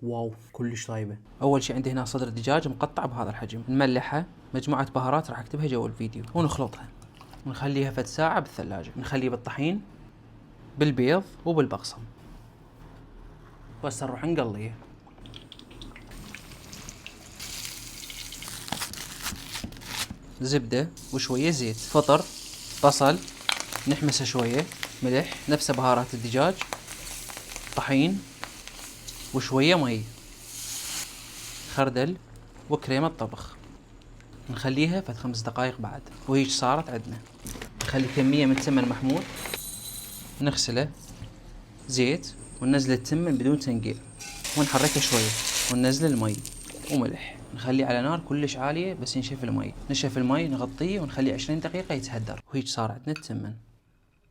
واو كلش طيبه. اول شيء عندي هنا صدر دجاج مقطع بهذا الحجم، نملحه، مجموعه بهارات راح اكتبها جوا الفيديو، ونخلطها ونخليها فد ساعه بالثلاجه. نخليه بالطحين بالبيض وبالبقسم. بس نروح نقليه. زبده وشويه زيت، فطر، بصل، نحمسه شويه، ملح، نفس بهارات الدجاج، طحين وشويه مي، خردل وكريمه طبخ. نخليها فد 5 دقائق بعد، وهيج صارت عندنا. نخلي كميه من تمن محمود، نغسله، زيت، وننزل التمن بدون تنقيع، ونحركه شويه، وننزل المي وملح. نخليه على نار كلش عاليه بس ينشف المي. نشف المي نغطيه ونخليه 20 دقيقه يتهدر، وهيج صار عندنا التمن.